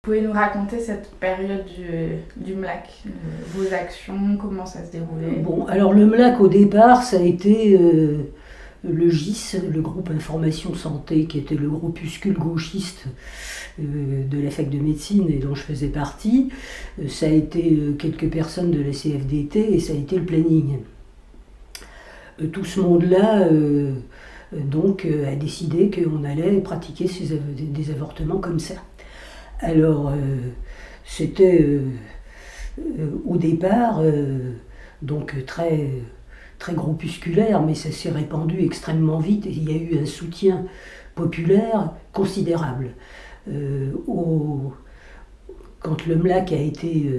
pouvez nous raconter cette période du MLAC, vos actions, comment ça se déroulait? Bon, alors le MLAC au départ, ça a été le GIS, le groupe Information Santé, qui était le groupuscule gauchiste de la fac de médecine et dont je faisais partie. Ça a été quelques personnes de la CFDT et ça a été le planning. Tout ce monde-là a décidé qu'on allait pratiquer des avortements comme ça. Alors, c'était au départ très, très groupusculaire, mais ça s'est répandu extrêmement vite et il y a eu un soutien populaire considérable. Quand le MLAC a été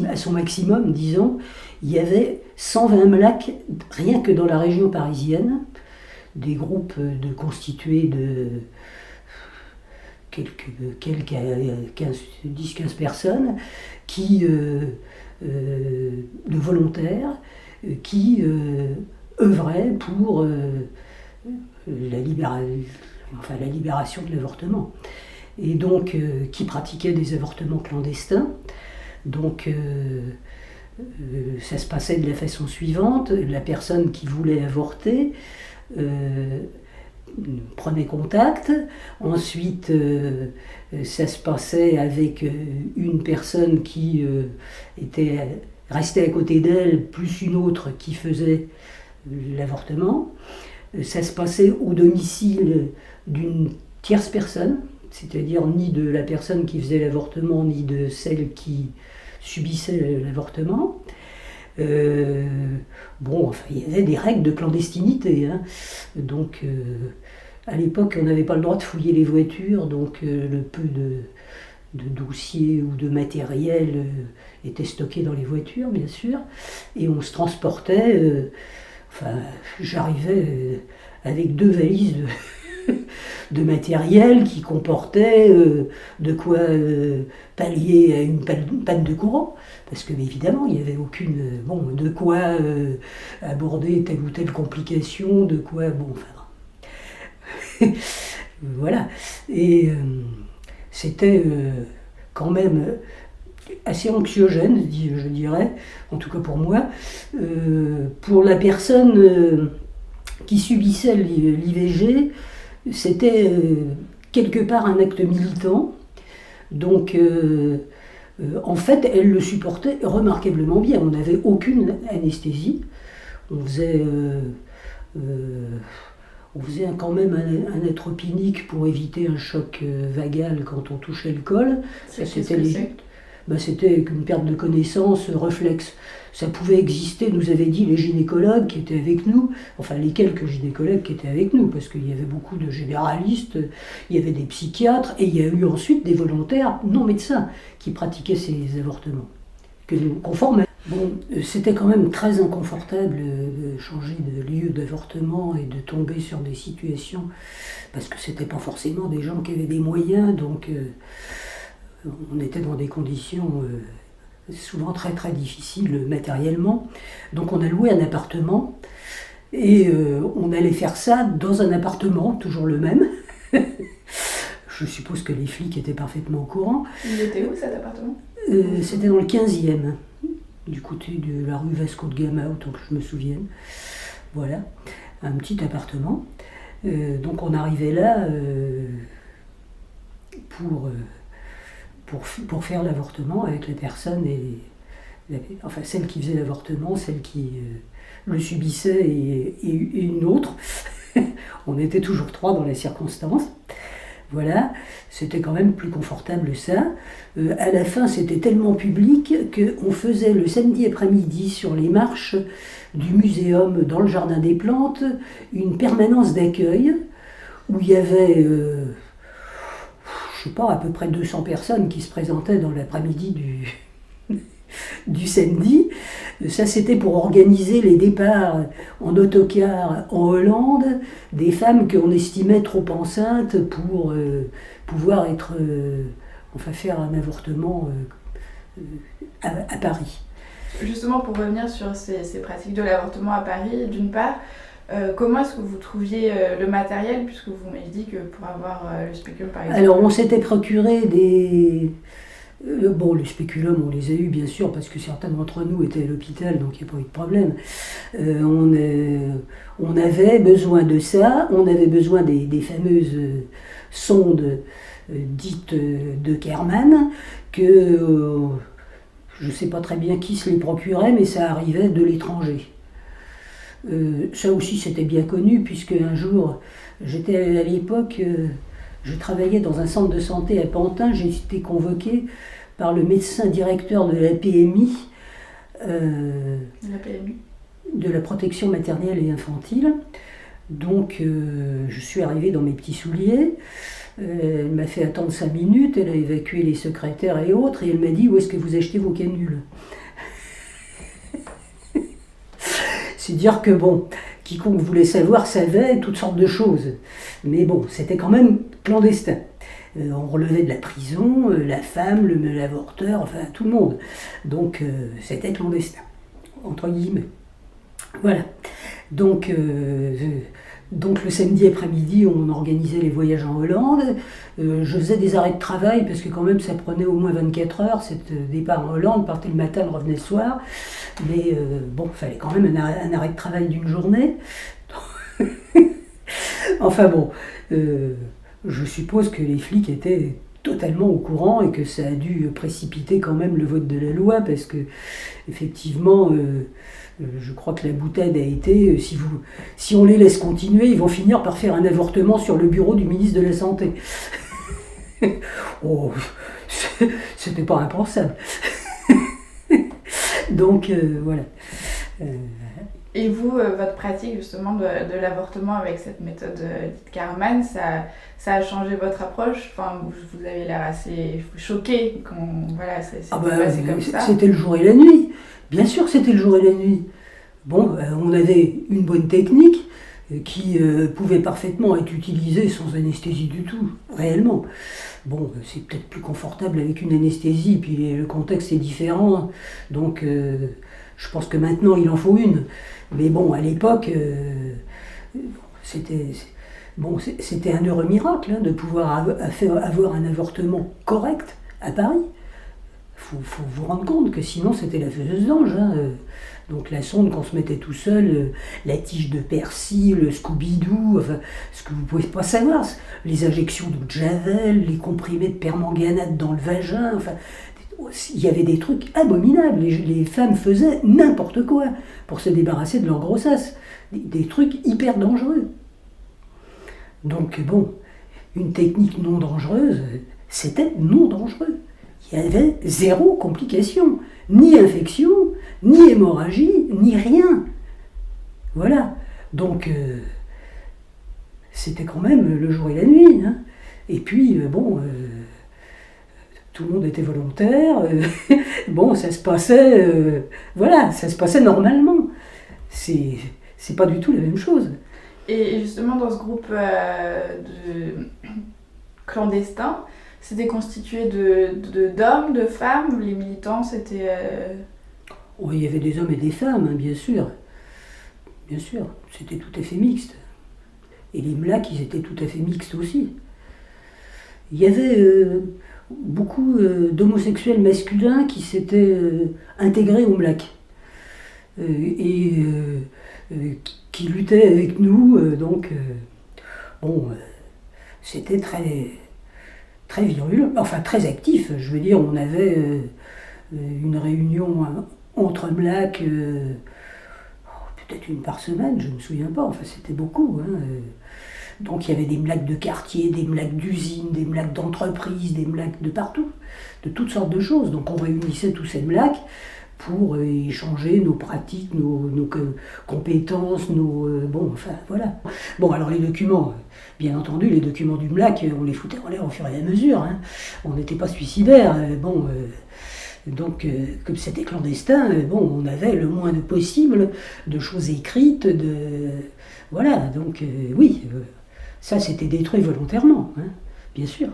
à son maximum, disons, il y avait 120 MLAC rien que dans la région parisienne, des groupes constitués de quelques 10-15 personnes de volontaires qui œuvraient pour la libération de l'avortement. Et donc qui pratiquaient des avortements clandestins. Donc ça se passait de la façon suivante: la personne qui voulait avorter prenait contact, ensuite ça se passait avec une personne qui restait à côté d'elle, plus une autre qui faisait l'avortement. Ça se passait au domicile d'une tierce personne, c'est-à-dire ni de la personne qui faisait l'avortement, ni de celle qui subissait l'avortement. Il y avait des règles de clandestinité, hein. Donc, à l'époque, on n'avait pas le droit de fouiller les voitures, donc le peu de dossiers ou de matériel était stocké dans les voitures, bien sûr, et on se transportait. J'arrivais avec 2 valises de matériel qui comportait de quoi pallier à une panne de courant, parce que évidemment il n'y avait de quoi aborder telle ou telle complication, de quoi voilà. Et c'était quand même assez anxiogène, je dirais, en tout cas pour moi, pour la personne qui subissait l'IVG. C'était quelque part un acte militant, donc en fait elle le supportait remarquablement bien. On n'avait aucune anesthésie, on faisait quand même un atropinique pour éviter un choc vagal quand on touchait le col. C'était une perte de connaissance, réflexe. Ça pouvait exister, nous avaient dit les gynécologues qui étaient avec nous, enfin les quelques gynécologues qui étaient avec nous, parce qu'il y avait beaucoup de généralistes, il y avait des psychiatres, et il y a eu ensuite des volontaires non médecins qui pratiquaient ces avortements, que nous conformons. Bon, c'était quand même très inconfortable de changer de lieu d'avortement et de tomber sur des situations, parce que c'était pas forcément des gens qui avaient des moyens, donc on était dans des conditions souvent très très difficiles matériellement. Donc on a loué un appartement et on allait faire ça dans un appartement, toujours le même. Je suppose que les flics étaient parfaitement au courant. Il était où cet appartement ? C'était dans le 15e, du côté de la rue Vasco de Gama, autant que je me souvienne. Voilà, un petit appartement. Donc on arrivait là pour faire l'avortement avec la personne, celle qui faisait l'avortement, celle qui le subissait et une autre. On était toujours 3 dans la circonstance. Voilà, c'était quand même plus confortable ça. À la fin, c'était tellement public qu'on faisait le samedi après-midi sur les marches du muséum dans le jardin des plantes une permanence d'accueil où il y avait à peu près 200 personnes qui se présentaient dans l'après-midi du samedi. Ça, c'était pour organiser les départs en autocar en Hollande des femmes qu'on estimait trop enceintes pour pouvoir faire un avortement à Paris. Justement, pour revenir sur ces pratiques de l'avortement à Paris, d'une part, Comment est-ce que vous trouviez le matériel, puisque vous m'avez dit que pour avoir le spéculum par exemple... Alors on s'était procuré des... bon, les spéculums, on les a eus bien sûr, parce que certains d'entre nous étaient à l'hôpital, donc il n'y a pas eu de problème. On avait besoin de ça, on avait besoin des fameuses sondes dites de Kerman, que je ne sais pas très bien qui se les procurait, mais ça arrivait de l'étranger. Ça aussi c'était bien connu, puisque un jour, j'étais à l'époque, je travaillais dans un centre de santé à Pantin, j'ai été convoquée par le médecin directeur de la PMI, de la protection maternelle et infantile. Donc je suis arrivée dans mes petits souliers, elle m'a fait attendre 5 minutes, elle a évacué les secrétaires et autres, et elle m'a dit « Où est-ce que vous achetez vos canules ?» C'est dire que bon, quiconque voulait savoir savait toutes sortes de choses. Mais bon, c'était quand même clandestin. On relevait de la prison, la femme, l'avorteur, enfin tout le monde. Donc c'était clandestin, entre guillemets. Voilà. Donc le samedi après-midi, on organisait les voyages en Hollande. Je faisais des arrêts de travail parce que quand même ça prenait au moins 24 heures, cet départ en Hollande, partait le matin, on revenait le soir. Mais bon, il fallait quand même un arrêt de travail d'une journée. Enfin bon, je suppose que les flics étaient totalement au courant et que ça a dû précipiter quand même le vote de la loi parce que effectivement, je crois que la boutade a été, si on les laisse continuer, ils vont finir par faire un avortement sur le bureau du ministre de la Santé. Oh, c'était pas impensable. Donc voilà. Et vous, votre pratique justement de l'avortement avec cette méthode dite Kerman, ça a changé votre approche? Enfin, vous avez l'air assez choqué quand voilà, c'est passé comme ça. C'était le jour et la nuit. Bien sûr, c'était le jour et la nuit. Bon, on avait une bonne technique qui pouvait parfaitement être utilisée sans anesthésie du tout, réellement. Bon, c'est peut-être plus confortable avec une anesthésie, puis le contexte est différent, donc je pense que maintenant il en faut une. Mais bon, à l'époque, c'était un heureux miracle de pouvoir avoir un avortement correct à Paris. Faut vous rendre compte que sinon c'était la faiseuse d'ange. Donc la sonde qu'on se mettait tout seul, la tige de persil, le Scooby-Doo, enfin, ce que vous ne pouvez pas savoir, les injections d'eau de javel, les comprimés de permanganate dans le vagin, enfin, il y avait des trucs abominables. Les femmes faisaient n'importe quoi pour se débarrasser de leur grossesse. Des trucs hyper dangereux. Donc bon, une technique non dangereuse, c'était non dangereux. Il y avait zéro complication, ni infection, ni hémorragie, ni rien. Voilà. Donc, c'était quand même le jour et la nuit. Hein. Et puis, tout le monde était volontaire. Bon, ça se passait, voilà, ça se passait normalement. C'est pas du tout la même chose. Et justement, dans ce groupe de clandestins, c'était constitué d'hommes, de femmes? Les militants, c'était... Oui, il y avait des hommes et des femmes, hein, bien sûr. Bien sûr, c'était tout à fait mixte. Et les MLAC, ils étaient tout à fait mixtes aussi. Il y avait beaucoup d'homosexuels masculins qui s'étaient intégrés au MLAC. Qui luttaient avec nous, c'était très virulent, enfin très actif. Je veux dire, on avait une réunion entre MLAC, peut-être une par semaine, je ne me souviens pas, enfin c'était beaucoup. Hein. Donc il y avait des MLAC de quartier, des MLAC d'usine, des MLAC d'entreprise, des MLAC de partout, de toutes sortes de choses. Donc on réunissait tous ces MLAC pour échanger nos pratiques, nos compétences, enfin voilà. Bon, alors les documents, bien entendu, les documents du MLAC, on les foutait en l'air au fur et à mesure. Hein. On n'était pas suicidaires. Donc, comme c'était clandestin, on avait le moins de possible de choses écrites, voilà. Donc, oui, ça c'était détruit volontairement, hein, bien sûr.